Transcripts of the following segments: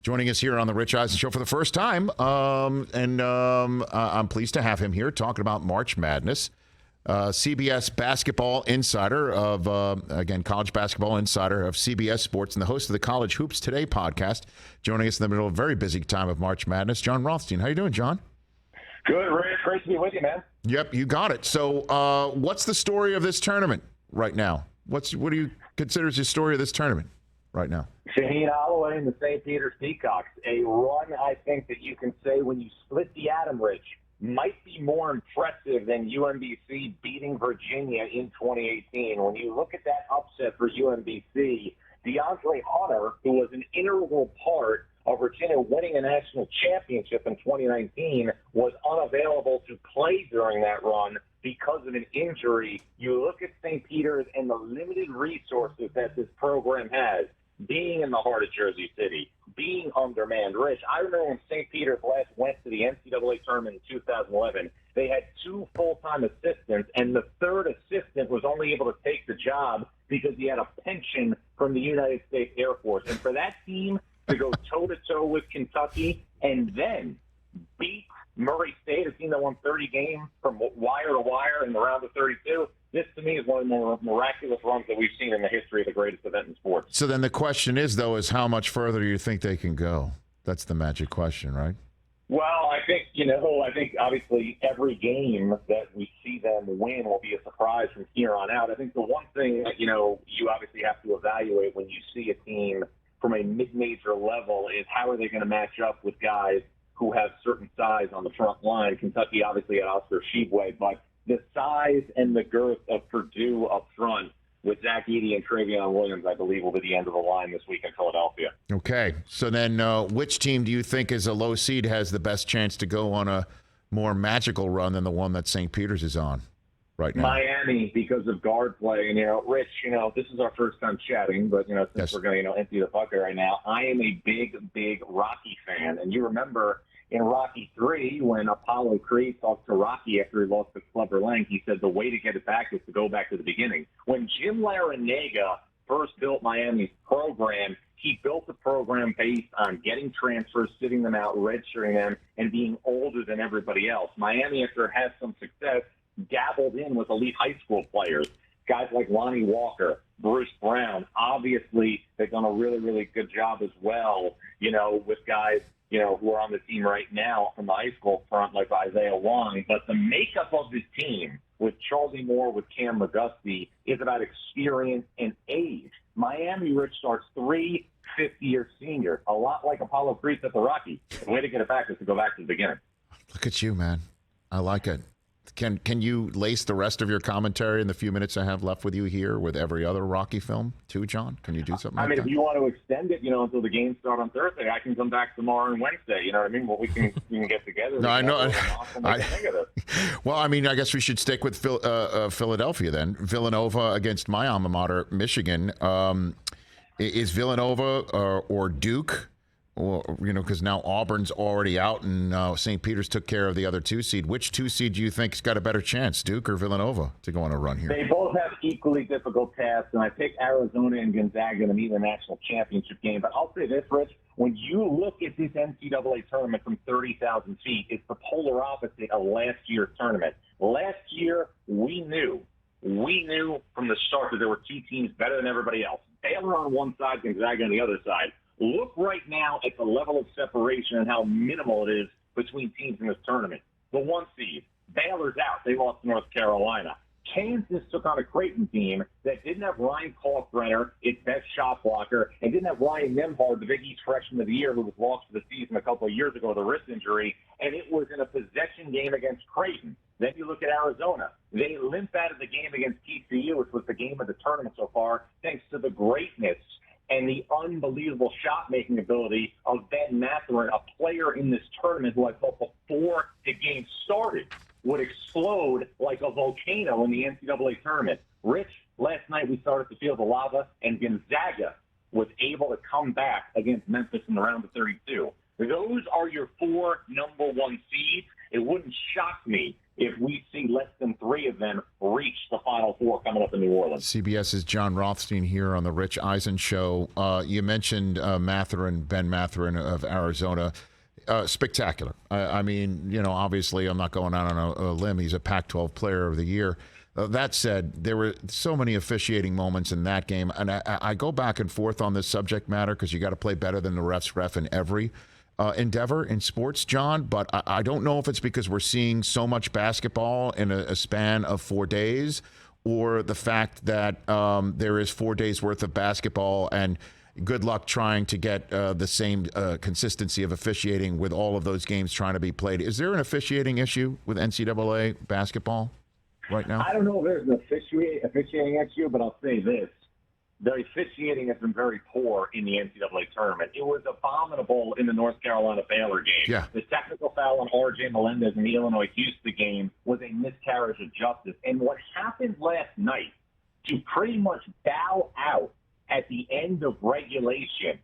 Joining us here on the Rich Eisen Show for the first time, I'm pleased to have him here talking about March Madness. CBS basketball insider of, college basketball insider of CBS Sports and the host of the College Hoops Today podcast, joining us in the middle of a very busy time of March Madness, Jon Rothstein. How you doing, John? Good, Rich. Great to be with you, man. Yep, you got it. So what's the story of this tournament right now? What do you consider as the story of this tournament right now? Shaheen Holloway and the St. Peter's Peacocks. A run, I think, that you can say when you split the atom, Rich, might be more impressive than UMBC beating Virginia in 2018. When you look at that upset for UMBC, DeAndre Hunter, who was an integral part of Virginia winning a national championship in 2019, was unavailable to play during that run because of an injury. You look at St. Peter's and the limited resources that this program has, being in the heart of Jersey City, being undermanned. Rich, I remember when St. Peter's last went to the NCAA Tournament in 2011, they had 2 full-time assistants, and the third assistant was only able to take the job because he had a pension from the United States Air Force. And for that team to go toe-to-toe with Kentucky and then beat Murray State, a team that won 30 games from wire to wire in the round of 32, this, to me, is one of the more miraculous runs that we've seen in the history of the greatest event in sports. So then the question is, though, is how much further do you think they can go? That's the magic question, right? Well, I think obviously every game that we see them win will be a surprise from here on out. I think the one thing that, you obviously have to evaluate when you see a team from a mid-major level is how are they going to match up with guys who have certain size on the front line. Kentucky obviously had Oscar Tshiebwe, but the size and the girth of Purdue up front with Zach Edey and Travion Williams, I believe, will be the end of the line this week in Philadelphia. Okay. So then which team do you think is a low seed has the best chance to go on a more magical run than the one that St. Peter's is on right now? Miami, because of guard play. And, Rich, this is our first time chatting, but, since Yes. we're going to empty the bucket right now, I am a big, big Rocky fan. And you remember in Rocky 3, when Apollo Creed talked to Rocky after he lost to Clubber Lang, he said the way to get it back is to go back to the beginning. When Jim Larrañaga first built Miami's program, he built the program based on getting transfers, sitting them out, redshirting them, and being older than everybody else. Miami, after it had some success, dabbled in with elite high school players, guys like Lonnie Walker, Bruce Brown. Obviously, they've done a really, really good job as well, with guys who are on the team right now from the high school front, like Isaiah Wong. But the makeup of this team with Charlie Moore, with Cam McGusty, is about experience and age. Miami, Rich, starts 3 fifth-year seniors, a lot like Apollo Creed at the Rockies. The way to get it back is to go back to the beginning. Look at you, man. I like it. Can you lace the rest of your commentary in the few minutes I have left with you here with every other Rocky film too, John? Can you do something like that? If you want to extend it, until the games start on Thursday, I can come back tomorrow and Wednesday. You know what I mean? Well, we can get together. No, I know. Well, I guess we should stick with Philadelphia then. Villanova against my alma mater, Michigan. Is Villanova or Duke? Or, because now Auburn's already out and St. Peter's took care of the other 2 seed. Which 2 seed do you think's got a better chance, Duke or Villanova, to go on a run here? They both have equally difficult tasks, and I pick Arizona and Gonzaga to meet in the national championship game. But I'll say this, Rich, when you look at this NCAA tournament from 30,000 feet, it's the polar opposite of last year's tournament. Last year, we knew from the start that there were 2 teams better than everybody else. Baylor on one side, Gonzaga on the other side. Look right now at the level of separation and how minimal it is between teams in this tournament. The 1 seed, Baylor's out. They lost to North Carolina. Kansas took on a Creighton team that didn't have Ryan Kalkbrenner, its best shot blocker, and didn't have Ryan Nembhard, the Big East Freshman of the Year, who was lost for the season a couple of years ago with a wrist injury, and it was in a possession game against Creighton. Then you look at Arizona. They limp out of the game against TCU, which was the game of the tournament so far, thanks to the greatness and the unbelievable shot-making ability of Ben Mathurin, a player in this tournament who I thought before the game started would explode like a volcano in the NCAA tournament. Rich, last night we started to feel the lava, and Gonzaga was able to come back against Memphis in the round of 32. Those are your 4 number 1 seeds. It wouldn't shock me if we see less than 3 of them reach the Final Four coming up in New Orleans. CBS's Jon Rothstein here on the Rich Eisen Show. You mentioned Mathurin, Ben Mathurin of Arizona. Spectacular. I mean, obviously I'm not going out on a limb. He's a Pac-12 Player of the Year. That said, there were so many officiating moments in that game, and I go back and forth on this subject matter because you got to play better than the ref's ref in every endeavor in sports, John, but I don't know if it's because we're seeing so much basketball in a span of 4 days, or the fact that there is 4 days worth of basketball, and good luck trying to get the same consistency of officiating with all of those games trying to be played. Is there an officiating issue with NCAA basketball right now? I don't know if there's an officiating issue, but I'll say this. The officiating has been very poor in the NCAA tournament. It was abominable in the North Carolina-Baylor game. Yeah. The technical foul on R.J. Melendez in the Illinois-Houston game was a miscarriage of justice. And what happened last night to pretty much bow out at the end of regulation,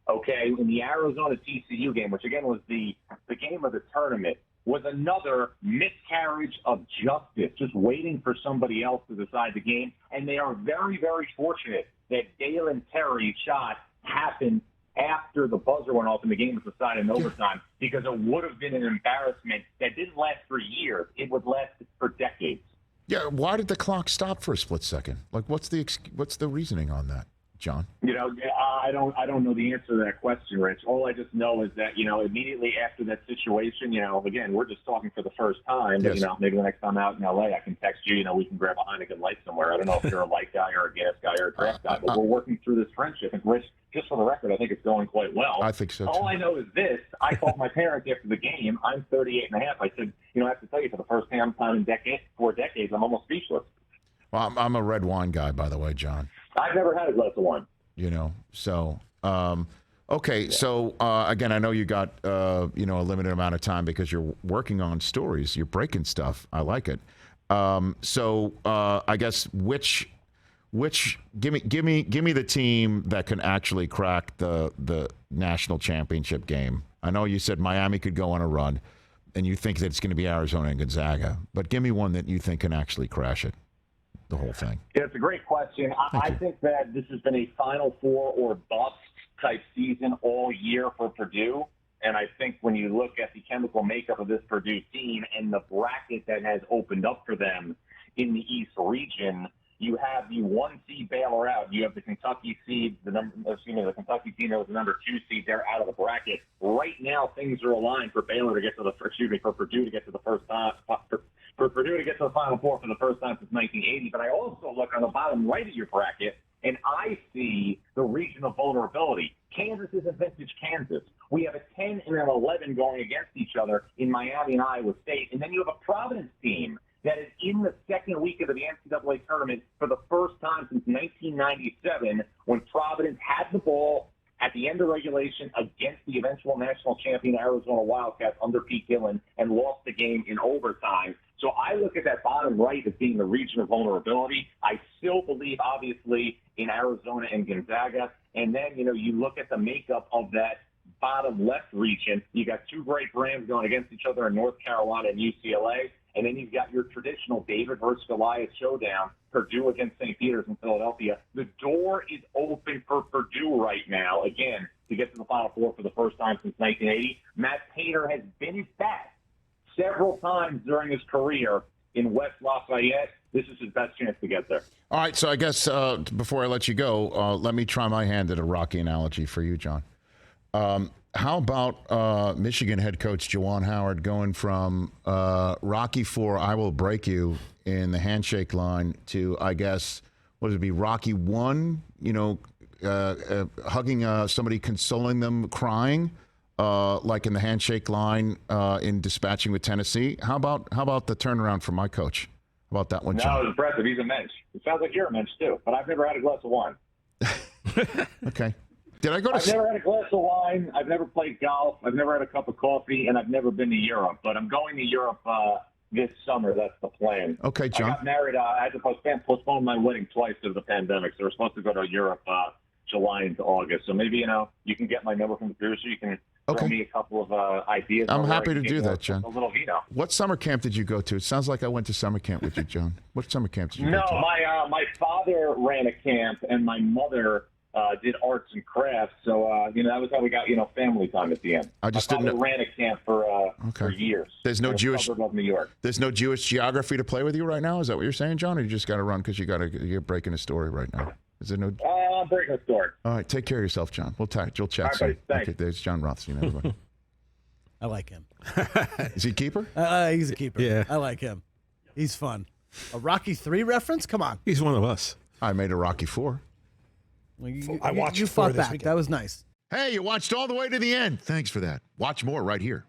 okay, in the Arizona-TCU game, which, again, was the game of the tournament, was another miscarriage of justice, just waiting for somebody else to decide the game. And they are very, very fortunate that Dalen Terry's shot happened after the buzzer went off and the game was decided in overtime, because it would have been an embarrassment that didn't last for years. It would last for decades. Yeah, why did the clock stop for a split second? Like, what's the reasoning on that, John? I don't know the answer to that question, Rich. All I just know is that, immediately after that situation, again, we're just talking for the first time, but, Yes. Maybe the next time out in L.A., I can text you, we can grab a Heineken Light somewhere. I don't know if you're a light guy or a gas guy or a draft guy, but we're working through this friendship. And, Rich, just for the record, I think it's going quite well. I think so, too. All I know is this. I called my parents after the game. I'm 38 and a half. I said, I have to tell you, for the first time in 4 decades, I'm almost speechless. Well, I'm a red wine guy, by the way, John. I've never had a glass of wine. So okay. Yeah. So again, I know you got a limited amount of time because you're working on stories. You're breaking stuff. I like it. So I guess which give me the team that can actually crack the national championship game. I know you said Miami could go on a run, and you think that it's going to be Arizona and Gonzaga, but give me one that you think can actually crash it. The whole thing. Yeah, it's a great question. I think that this has been a Final Four or bust type season all year for Purdue. And I think when you look at the chemical makeup of this Purdue team and the bracket that has opened up for them in the East region, you have the 1 seed Baylor out. You have the Kentucky seed, the Kentucky team that was the number 2 seed. They're out of the bracket. Right now, things are aligned for Baylor to get to for Purdue to get to the first time. For Purdue to get to the Final Four for the first time since 1980. But I also look on the bottom right of your bracket, and I see the region of vulnerability. Kansas isn't vintage Kansas. We have a 10 and an 11 going against each other in Miami and Iowa State. And then you have a Providence team that is in the second week of the NCAA tournament for the first time since 1997, when Providence had the ball at the end of regulation against the eventual national champion Arizona Wildcats under Pete Gillen and lost the game in overtime. So I look at that bottom right as being the region of vulnerability. I still believe, obviously, in Arizona and Gonzaga. And then, you look at the makeup of that bottom left region. You got 2 great brands going against each other in North Carolina and UCLA. And then you've got your traditional David versus Goliath showdown, Purdue against St. Peter's in Philadelphia. The door is open for Purdue right now, again, to get to the Final Four for the first time since 1980. Matt Painter has been back several times during his career in West Lafayette. This is his best chance to get there. All right, so I guess before I let you go, let me try my hand at a Rocky analogy for you, John. How about Michigan head coach Juwan Howard going from Rocky IV, I will break you in the handshake line, to, I guess, what would it be, Rocky I, hugging somebody, consoling them, crying, like in the handshake line in Dispatching with Tennessee. How about the turnaround for my coach? How about that one, John? No, it's impressive. He's a mensch. It sounds like you're a mensch, too, but I've never had a glass of wine. Okay. Did I go to? I've never had a glass of wine. I've never played golf. I've never had a cup of coffee, and I've never been to Europe. But I'm going to Europe this summer. That's the plan. Okay, John. I got married. I had to postpone my wedding twice due to the pandemic. So we're supposed to go to Europe July into August. So maybe you can get my number from the producer. You can throw me a couple of ideas. I'm happy to do that, John. A little vino. What summer camp did you go to? It sounds like I went to summer camp with you, John. What summer camp did you go to? No, my father ran a camp, and my mother did arts and crafts. So, that was how we got, family time at the end. I just my didn't father ran a camp for years. There's no Jewish of New York. There's no Jewish geography to play with you right now? Is that what you're saying, John? Or you just got to run because you're breaking a story right now? Is there no? I'm breaking a story. All right, take care of yourself, John. We'll chat All soon. right, thanks. Okay, there's Jon Rothstein, everybody. I like him. Is he a keeper? He's a keeper. Yeah. I like him. He's fun. A Rocky 3 reference? Come on. He's one of us. I made a Rocky 4. Well, I watched you 4 fought this back. weekend. That was nice. Hey, you watched all the way to the end. Thanks for that. Watch more right here.